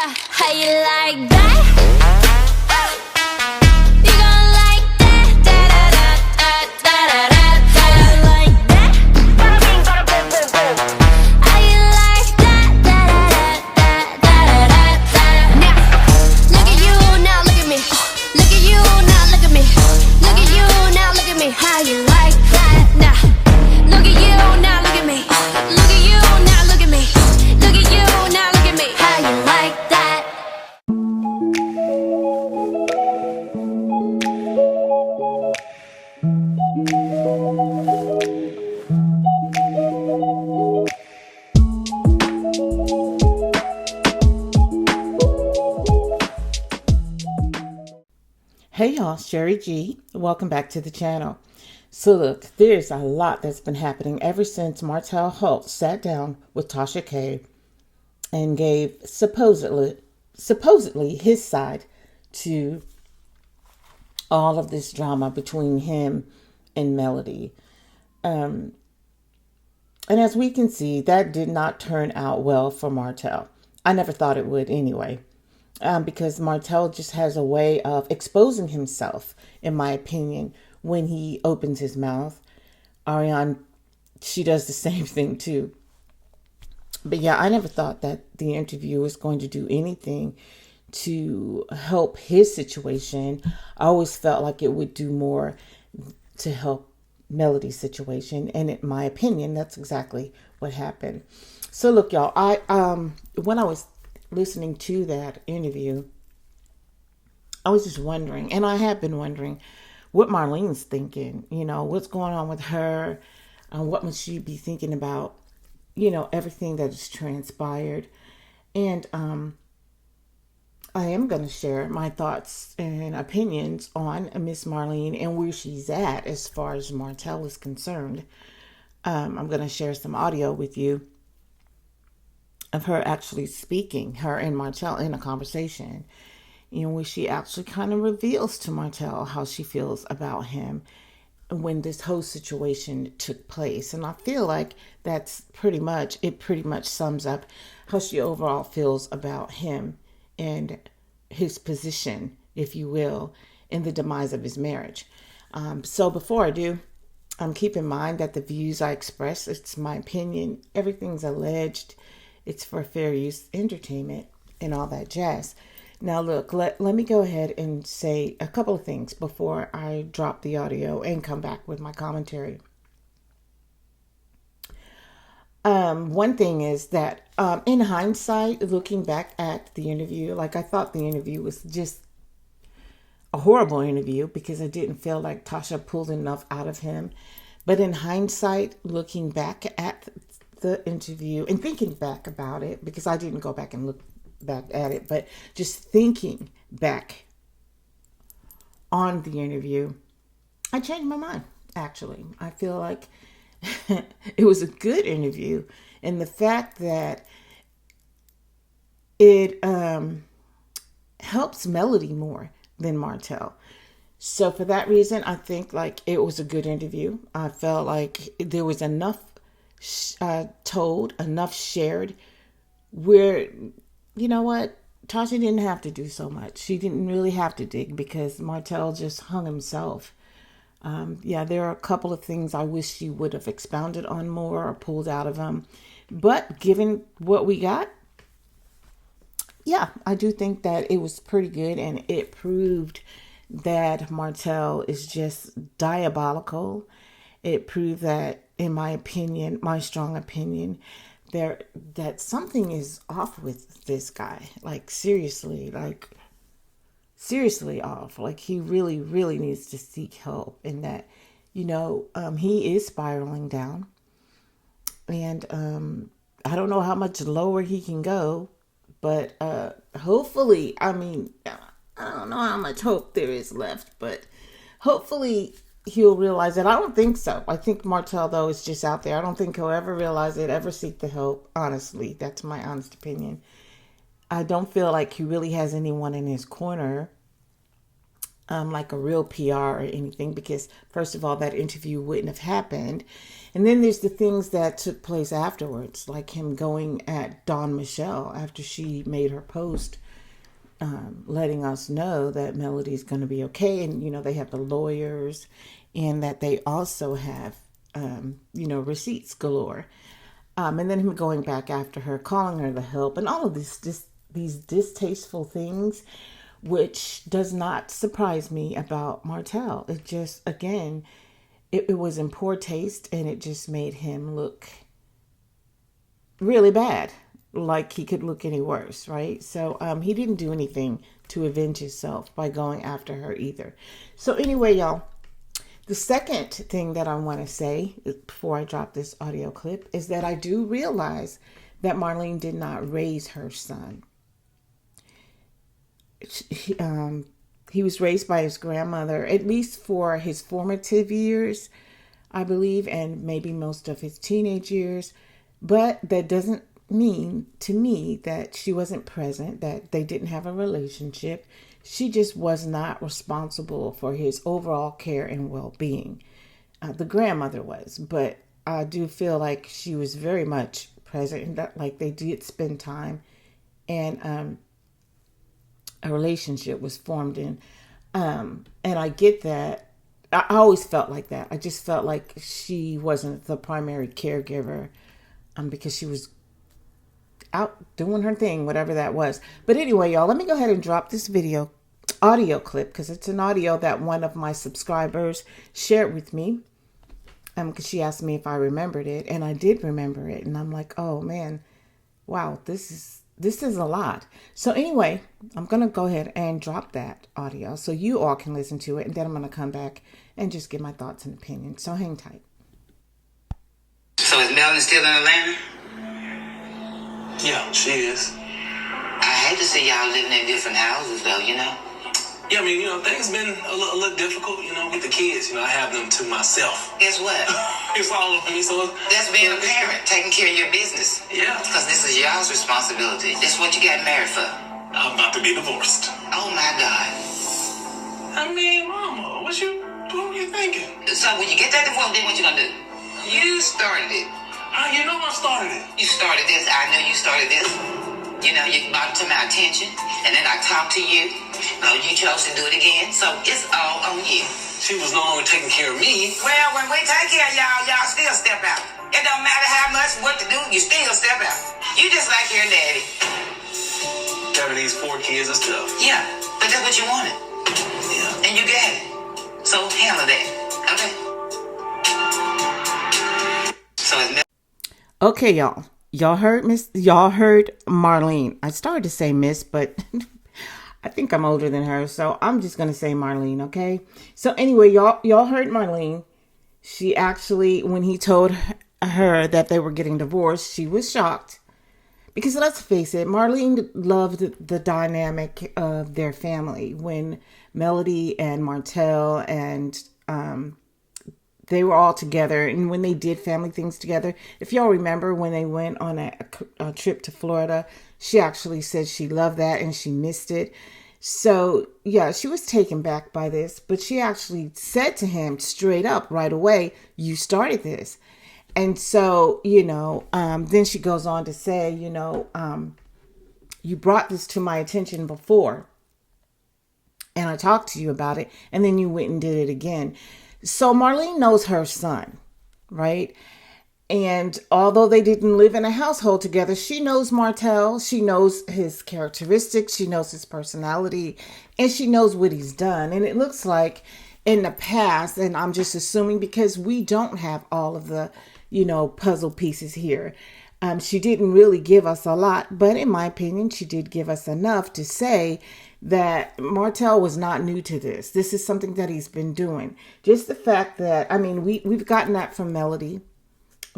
How you like that? You gon' like that? Da da da da da da da. You like that? Bada bing, bada boom, boom, boom. How you like that? Da da da da da da da. Now, look at you, now look at me. Look at you, now look at me. Look at you, now look at me. How you like that? Now, look at you, now look at me. Look at you, now look at me. Look at you, now look at me. How you like that? Hey y'all, Sherry G. Welcome back to the channel. So look, there's a lot that's been happening ever since Martell Holt'S sat down with Tasha K and gave supposedly his side to all of this drama between him and Melody. And as we can see, that did not turn out well for Martell. I never thought it would anyway. Because Martell just has a way of exposing himself, in my opinion, when he opens his mouth. Ariane, she does the same thing too. But yeah, I never thought that the interview was going to do anything to help his situation. I always felt like it would do more to help Melody's situation. And in my opinion, that's exactly what happened. So look, y'all, when I was listening to that interview, I was just wondering, and I have been wondering, what Marlene's thinking. What's going on with her, what must she be thinking about, everything that has transpired. And I am going to share my thoughts and opinions on Miss Marlene and where she's at as far as Martell is concerned. I'm going to share some audio with you of her actually speaking, her and Martell in a conversation, where she actually kind of reveals to Martell how she feels about him when this whole situation took place. And I feel like it pretty much sums up how she overall feels about him and his position, if you will, in the demise of his marriage. So before I do, keep in mind that the views I express, it's my opinion, everything's alleged. It's for fair use entertainment and all that jazz. Now, look, let me go ahead and say a couple of things before I drop the audio and come back with my commentary. One thing is that in hindsight, looking back at the interview, like I thought the interview was just a horrible interview because I didn't feel like Tasha pulled enough out of him. But in hindsight, looking back at the interview and thinking back about it, because I didn't go back and look back at it, but just thinking back on the interview, I changed my mind. Actually, I feel like it was a good interview, and the fact that it helps Melody more than Martell. So for that reason, I think like it was a good interview. I felt like there was enough told, enough shared, where, you know what, Tasha didn't have to do so much. She didn't really have to dig because Martell just hung himself. There are a couple of things I wish she would have expounded on more or pulled out of him. But given what we got, I do think that it was pretty good, and it proved that Martell is just diabolical. It proved that, in my opinion, my strong opinion, that something is off with this guy. Like seriously off. Like he really, really needs to seek help, and that, he is spiraling down. And I don't know how much lower he can go, but hopefully, I don't know how much hope there is left, but hopefully he'll realize it. I don't think so. I think Martell, though, is just out there. I don't think he'll ever realize it, ever seek the help. Honestly, that's my honest opinion. I don't feel like he really has anyone in his corner. like a real PR or anything, because first of all, that interview wouldn't have happened. And then there's the things that took place afterwards, like him going at Dawn Michelle after she made her post, letting us know that Melody's going to be okay. And, they have the lawyers, and that they also have, receipts galore. And then him going back after her, calling her the help, and all of these distasteful things, which does not surprise me about Martell. It just, again, it was in poor taste, and it just made him look really bad, like he could look any worse, right? So he didn't do anything to avenge himself by going after her either. So anyway, y'all, the second thing that I want to say before I drop this audio clip is that I do realize that Marlene did not raise her son. He was raised by his grandmother, at least for his formative years, I believe, and maybe most of his teenage years. But that doesn't mean to me that she wasn't present, that they didn't have a relationship. She just was not responsible for his overall care and well-being. The grandmother was, but I do feel like she was very much present, and that, like, they did spend time, and a relationship was formed in. And I get that. I always felt like that. I just felt like she wasn't the primary caregiver, because she was out doing her thing, whatever that was. But anyway, y'all, let me go ahead and drop this audio clip, because it's an audio that one of my subscribers shared with me, because she asked me if I remembered it, and I did remember it. And I'm like, oh man, wow, this is a lot. So anyway, I'm going to go ahead and drop that audio so you all can listen to it. And then I'm going to come back and just give my thoughts and opinions. So hang tight. So is Melanie still in Atlanta? Yeah, she is. I hate to see y'all living in different houses, though, Yeah, I mean, things been a little difficult, with the kids. I have them to myself. Guess what? It's all of me, so... That's being a parent, taking care of your business. Yeah. Because this is y'all's responsibility. This is what you got married for. I'm about to be divorced. Oh, my God. I mean, Mama, what were you thinking? So when you get that divorce, then what you gonna do? You started it. You know I started it. You started this. I knew you started this. You brought it to my attention, and then I talked to you. No, you chose to do it again, so it's all on you. She was no longer taking care of me. Well, when we take care of y'all still step out. It don't matter how much, what to do, you still step out. You just like your daddy. Having these 4 kids and stuff. Yeah, but that's what you wanted. Yeah. And you got it. So handle that, okay? So it's... Okay, y'all. Y'all heard Marlene. I started to say Miss, but I think I'm older than her, so I'm just gonna say Marlene, okay? So anyway, y'all heard Marlene. She actually, when he told her that they were getting divorced, she was shocked. Because let's face it, Marlene loved the dynamic of their family when Melody and Martell and they were all together, and when they did family things together. If y'all remember when they went on a trip to Florida, she actually said she loved that and she missed it. So yeah, she was taken back by this, but she actually said to him straight up right away, you started this. And so, then she goes on to say, you brought this to my attention before, and I talked to you about it, and then you went and did it again. So Marlene knows her son, right? And although they didn't live in a household together, she knows Martell. She knows his characteristics. She knows his personality, and she knows what he's done. And it looks like in the past, and I'm just assuming because we don't have all of the, puzzle pieces here. She didn't really give us a lot, but in my opinion, she did give us enough to say that Martell was not new to this. This is something that he's been doing. Just the fact that, we've gotten that from Melody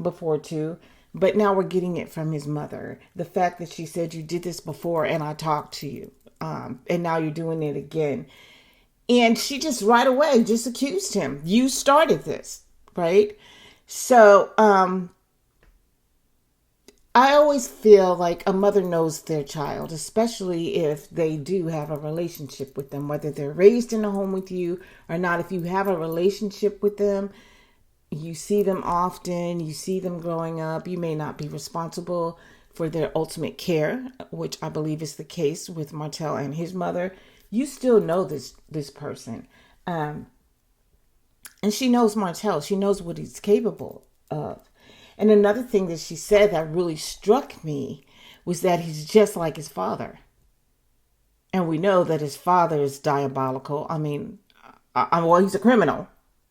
before too, but now we're getting it from his mother. The fact that she said, you did this before and I talked to you, and now you're doing it again. And she just right away just accused him. You started this, right? So, I always feel like a mother knows their child, especially if they do have a relationship with them, whether they're raised in a home with you or not. If you have a relationship with them, you see them often, you see them growing up. You may not be responsible for their ultimate care, which I believe is the case with Martell and his mother. You still know this person. And she knows Martell. She knows what he's capable of. And another thing that she said that really struck me was that he's just like his father. And we know that his father is diabolical. I mean, well, he's a criminal,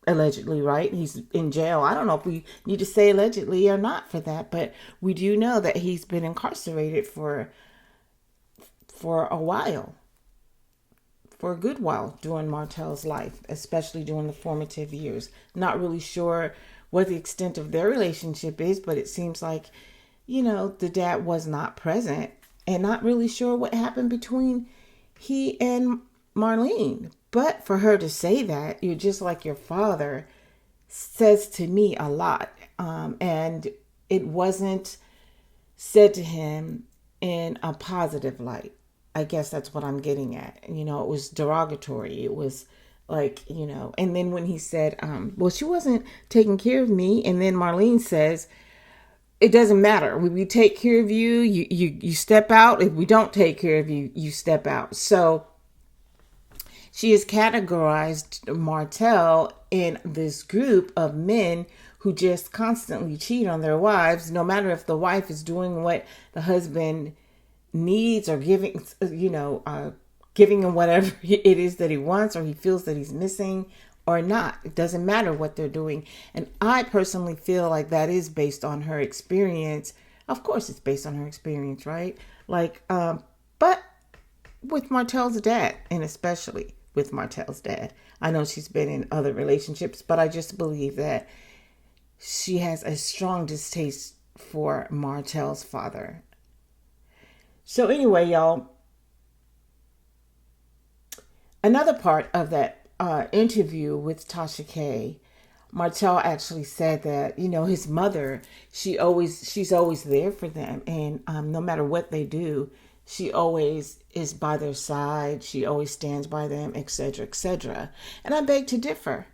allegedly, right? He's in jail. I don't know if we need to say allegedly or not for that, but we do know that he's been incarcerated for a while. For a good while during Martell's life, especially during the formative years. Not really sure what the extent of their relationship is, but it seems like, the dad was not present, and not really sure what happened between he and Marlene. But for her to say that, you're just like your father, says to me a lot. And it wasn't said to him in a positive light. I guess that's what I'm getting at. It was derogatory. It was like, and then when he said, well, she wasn't taking care of me. And then Marlene says, it doesn't matter. When we take care of you, you step out. If we don't take care of you, you step out. So she has categorized Martell in this group of men who just constantly cheat on their wives, no matter if the wife is doing what the husband needs or giving him whatever it is that he wants or he feels that he's missing or not. It doesn't matter what they're doing. And I personally feel like that is based on her experience. Of course it's based on her experience, right? But with Martell's dad, and especially with Martell's dad. I know she's been in other relationships, but I just believe that she has a strong distaste for Martell's father. So anyway, y'all, another part of that interview with Tasha K, Martell actually said that, his mother, she's always there for them. And no matter what they do, she always is by their side. She always stands by them, etc., etc. And I beg to differ,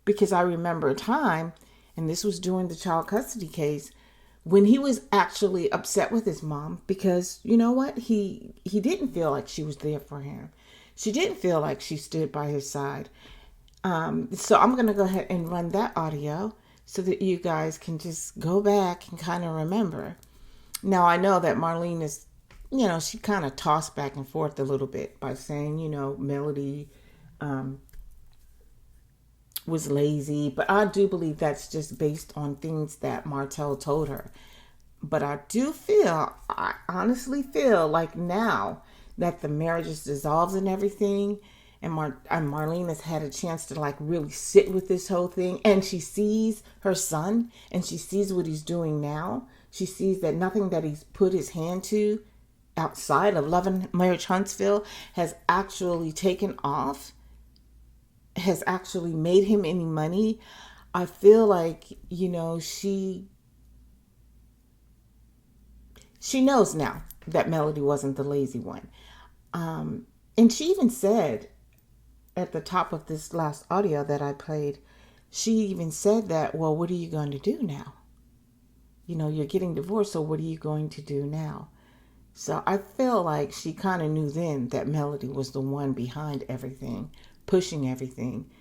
because I remember a time, and this was during the child custody case, when he was actually upset with his mom because, you know what, he didn't feel like she was there for him. She didn't feel like she stood by his side. So I'm going to go ahead and run that audio so that you guys can just go back and kind of remember. Now, I know that Marlene is, she kind of tossed back and forth a little bit by saying, Melody was lazy, but I do believe that's just based on things that Martell told her. But I honestly feel like now that the marriage is dissolved and everything, and Marlene has had a chance to really sit with this whole thing, and she sees her son, and she sees what he's doing now. She sees that nothing that he's put his hand to outside of Love and Marriage Huntsville has actually taken off, has actually made him any money. I feel like, she knows now that Melody wasn't the lazy one. And she even said at the top of this last audio that I played, she even said that, well, what are you going to do now? You're getting divorced, so what are you going to do now? So I feel like she kind of knew then that Melody was the one behind everything, pushing everything,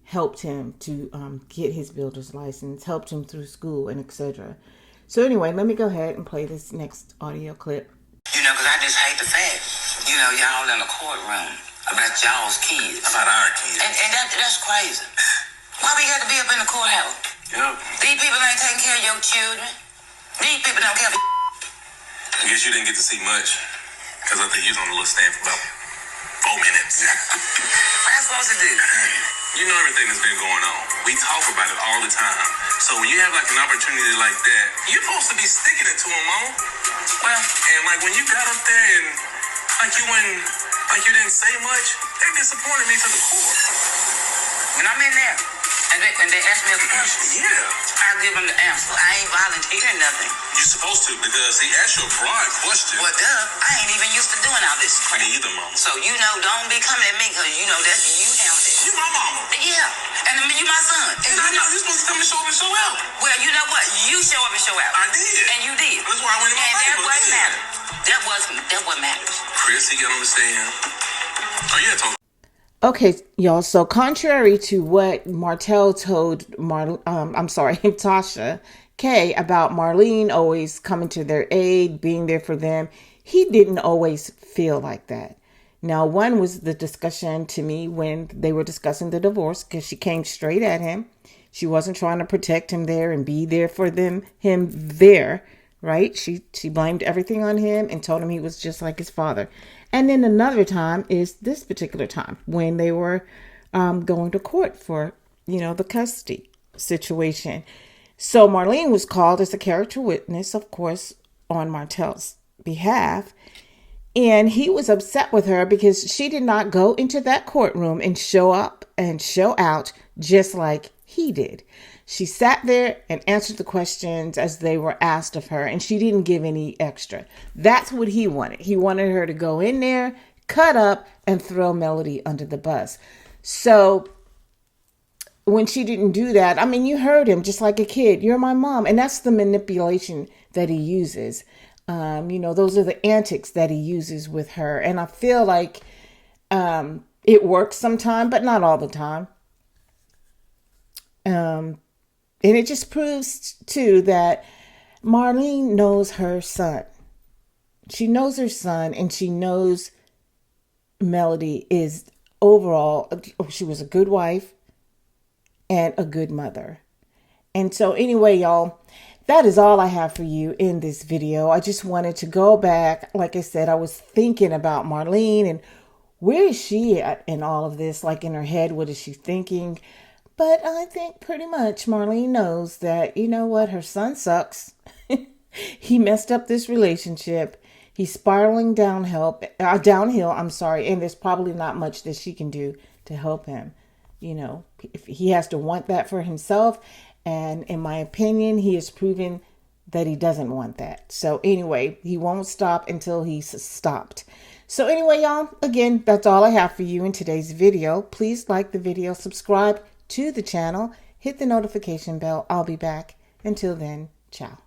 helped him to get his builder's license, helped him through school, and etc. So anyway, let me go ahead and play this next audio clip. Because I just hate the fact, y'all in the courtroom about y'all's kids. About our kids. And that's crazy. Why we got to be up in the courthouse? Yep. These people ain't taking care of your children. These people don't care. I guess you didn't get to see much, because I think you was on the little stand for about 4 minutes. What I'm supposed to do? You know everything that's been going on. We talk about it all the time. So when you have an opportunity like that, you're supposed to be sticking it to them, Mama. Well, and when you got up there and you didn't say much, that disappointed me to the core. when I'm in there, And they ask me a question. Yeah. I give them the answer. I ain't volunteering nothing. You're supposed to, because he asked you a broad question. Well, duh, I ain't even used to doing all this crap. Me either, mama. So, don't be coming at me, because that's you handle it. You my mama. Yeah, and you my son. And You're supposed to come and show up and show out. well, you know what? You show up and show out. I did. And you did. That's why I went in my And that Bible. what matters. That what matters. Chris, he got on the stand. Oh, yeah, Tony. Okay, y'all. So contrary to what Martell told Tasha K about Marlene always coming to their aid, being there for them, he didn't always feel like that. Now, one was the discussion to me when they were discussing the divorce, because she came straight at him. She wasn't trying to protect him there and be there for him there, right? She blamed everything on him and told him he was just like his father. And then another time is this particular time when they were going to court for, the custody situation. So Marlene was called as a character witness, of course, on Martell's behalf. And he was upset with her because she did not go into that courtroom and show up and show out just like he did. She sat there and answered the questions as they were asked of her, and she didn't give any extra. That's what he wanted. He wanted her to go in there, cut up, and throw Melody under the bus. So when she didn't do that, you heard him just like a kid. You're my mom. And that's the manipulation that he uses. Those are the antics that he uses with her. And I feel like it works sometimes, but not all the time. And it just proves, too, that Marlene knows her son. She knows her son, and she knows Melody is overall, she was a good wife and a good mother. And so anyway, y'all, that is all I have for you in this video. I just wanted to go back. Like I said, I was thinking about Marlene and where is she at in all of this? Like in her head, what is she thinking? But I think pretty much Marlene knows that, her son sucks. He messed up this relationship. He's spiraling downhill, and there's probably not much that she can do to help him. If he has to want that for himself. And in my opinion, he has proven that he doesn't want that. So anyway, he won't stop until he's stopped. So anyway, y'all, again, that's all I have for you in today's video. Please like the video, subscribe to the channel, hit the notification bell. I'll be back. Until then, ciao.